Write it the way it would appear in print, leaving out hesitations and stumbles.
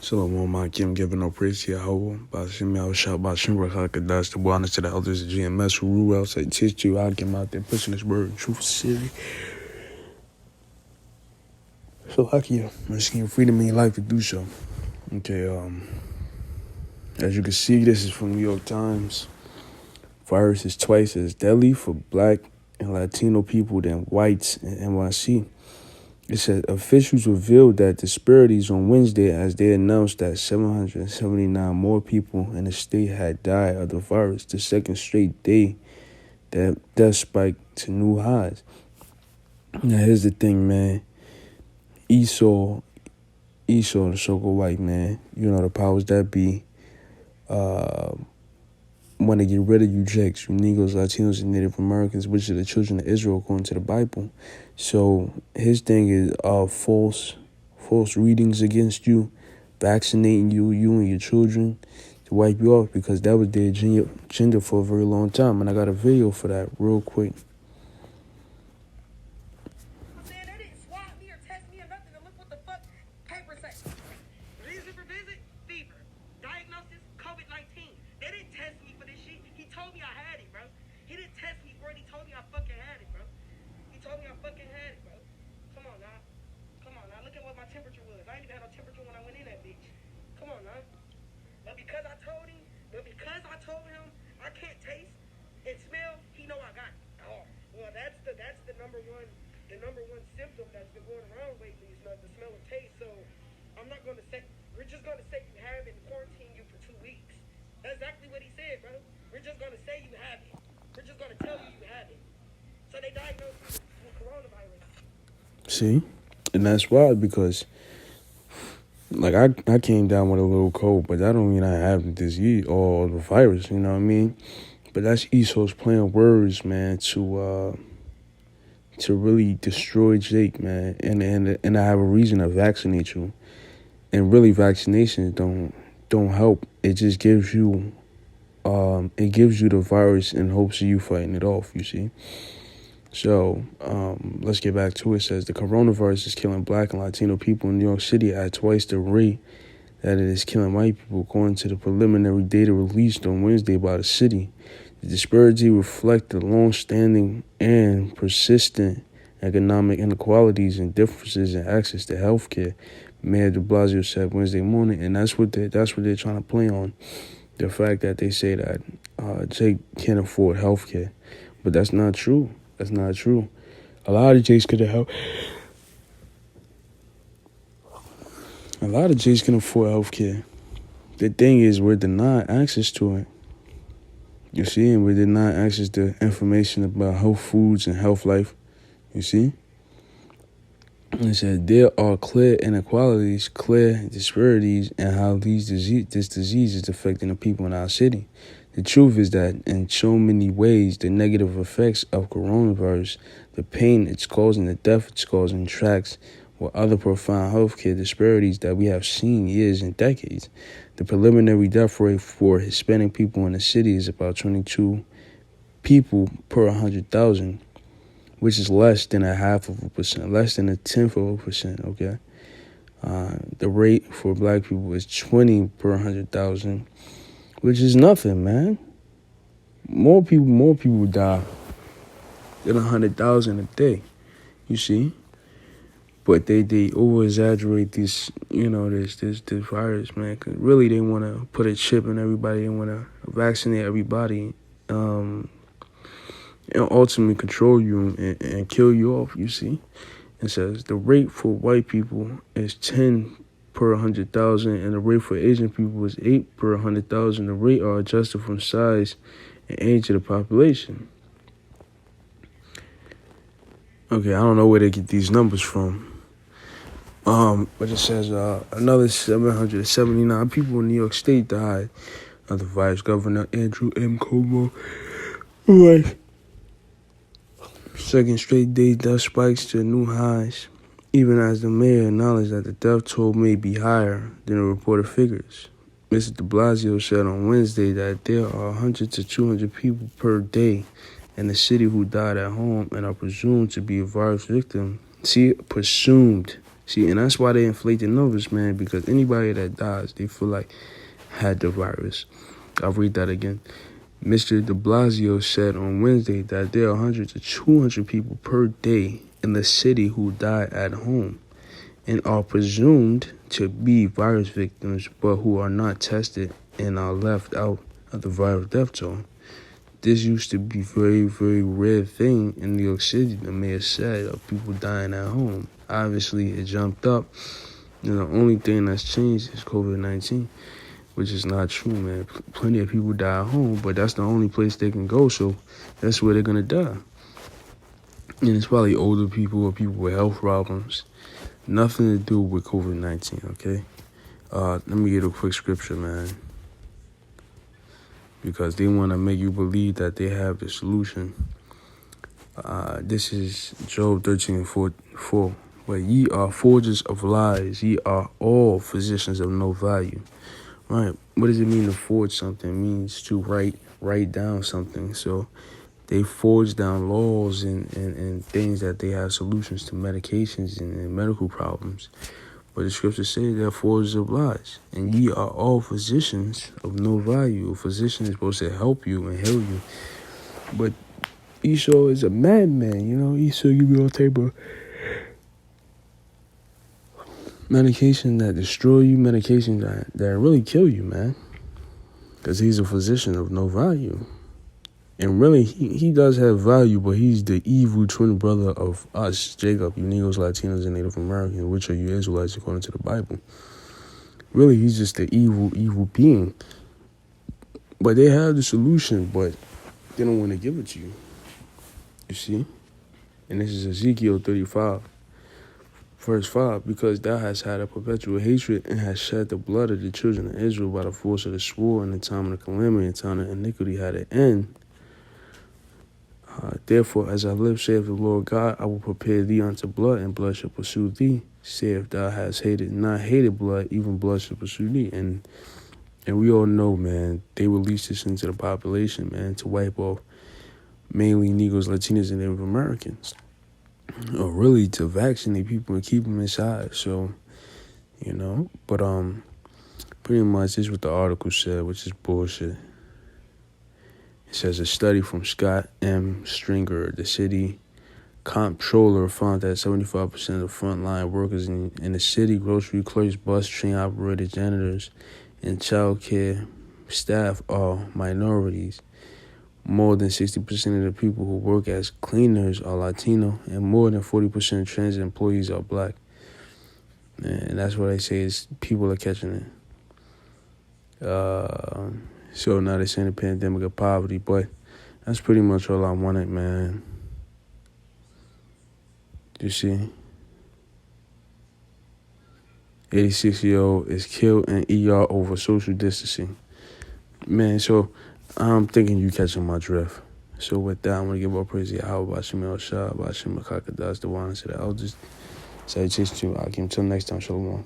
Shalom, my Kim, giving no praise to Yahweh. Bashim Yahweh, Shah Bashim, Rakakadas, the bonus to the elders of GMS, who rule out, say, teach you, I get out there pushing this word in truth city. So, Hakia, I'm just giving freedom in your life to do so. Okay, as you can see, this is from New York Times. Virus is twice as deadly for black and Latino people than whites in NYC. It said officials revealed that disparities on Wednesday as they announced that 779 more people in the state had died of the virus, the second straight day that death spiked to new highs. Now, here's the thing, man. Esau, the so-called white man, you know, the powers that be, want to get rid of you Jakes, you Negroes, Latinos, and Native Americans, which are the children of Israel according to the Bible. So his thing is false readings against you, vaccinating you and your children to wipe you off, because that was their agenda for a very long time. And I got a video for that real quick. The number one symptom that's been going around lately is the smell of taste. So I'm not going to say, we're just going to say you have it and quarantine you for 2 weeks. That's exactly what he said, bro. We're just going to say you have it. We're just going to tell you you have it. So they diagnosed you with coronavirus. See? And that's why, because like I came down with a little cold, but that don't mean I have the disease or the virus, you know what I mean? But that's Esau's playing words, man, to really destroy Jake, man, and I have a reason to vaccinate you. And really, vaccinations don't help. It just gives you the virus in hopes of you fighting it off, you see. So let's get back to it. It says the coronavirus is killing black and Latino people in New York City at twice the rate that it is killing white people, according to the preliminary data released on Wednesday by the city. The disparity reflects the long-standing and persistent economic inequalities and differences in access to health care, Mayor de Blasio said Wednesday morning, and that's what they're trying to play on, the fact that they say that Jake can't afford health care. But that's not true. That's not true. A lot of Jakes could help. A lot of Jakes can afford health care. The thing is, we're denied access to it. You see, and we did not access to information about health foods and health life. You see? It said there are clear inequalities, clear disparities in how this disease is affecting the people in our city. The truth is that in so many ways, the negative effects of coronavirus, the pain it's causing, the death it's causing, tracks with other profound healthcare disparities that we have seen years and decades. The preliminary death rate for Hispanic people in the city is about 22 people per 100,000, which is less than 0.5%, less than 0.1%, okay? The rate for black people is 20 per 100,000, which is nothing, man. More people die than 100,000 a day, you see? But they over-exaggerate this, this virus, man. Cause really, they want to put a chip in everybody. They want to vaccinate everybody, and ultimately control you and kill you off, you see? It says the rate for white people is 10 per 100,000, and the rate for Asian people is 8 per 100,000. The rate are adjusted from size and age of the population. Okay, I don't know where they get these numbers from. But it says another 779 people in New York State died of the virus. Governor Andrew M. Cuomo, right. Second straight day death spikes to new highs, even as the mayor acknowledged that the death toll may be higher than the reported figures. Mr. de Blasio said on Wednesday that there are 100 to 200 people per day in the city who died at home and are presumed to be a virus victim. See, presumed. See, and that's why they inflate the numbers, man, because anybody that dies, they feel like had the virus. I'll read that again. Mr. de Blasio said on Wednesday that there are 100 to 200 people per day in the city who die at home and are presumed to be virus victims but who are not tested and are left out of the virus death toll. This used to be very, very rare thing in New York City, the mayor said, of people dying at home. Obviously, it jumped up. And the only thing that's changed is COVID-19, which is not true, man. Plenty of people die at home, but that's the only place they can go, so that's where they're going to die. And it's probably older people or people with health problems. Nothing to do with COVID-19, okay? Let me get a quick scripture, man. Because they want to make you believe that they have the solution. This is Job 13:4. But ye are forgers of lies. Ye are all physicians of no value. Right. What does it mean to forge something? It means to write down something. So they forge down laws and things that they have solutions to medications and medical problems. But the scripture says they're forgers of lies. And ye are all physicians of no value. A physician is supposed to help you and heal you. But Esau is a madman, you know. Esau give you all type of medication that destroy you, medication that really kill you, man. Because he's a physician of no value. And really, he does have value, but he's the evil twin brother of us, Jacob, you Negroes, Latinos, and Native Americans, which are you Israelites according to the Bible. Really, he's just the evil being. But they have the solution, but they don't want to give it to you. You see? And this is Ezekiel 35, verse 5. Because thou hast had a perpetual hatred and hast shed the blood of the children of Israel by the force of the sword in the time of the calamity, and time of iniquity had an end. Therefore, as I live, saith the Lord God, I will prepare thee unto blood, and blood shall pursue thee. Say if thou hast not hated blood, even blood shall pursue thee. And we all know, man, they released this into the population, man, to wipe off mainly Negroes, Latinos, and Native Americans. Or really to vaccinate people and keep them inside. So, you know, but pretty much this is what the article said, which is bullshit. It says a study from Scott M. Stringer, the city comptroller, found that 75% of frontline workers in the city, grocery clerks, bus, train operators, janitors, and child care staff are minorities. More than 60% of the people who work as cleaners are Latino, and more than 40% of transit employees are black. And that's what they say is people are catching it. So now they're saying the pandemic of poverty, but that's pretty much all I wanted, man. You see? 86-year-old is killed in ER over social distancing. Man, so I'm thinking you catching my drift. So with that, I'm going to give all praise to Yahweh, Bashim El Shah, Bashim Makakadas, the one to the elders. Salutations to you, Akim. Until next time, Shalom.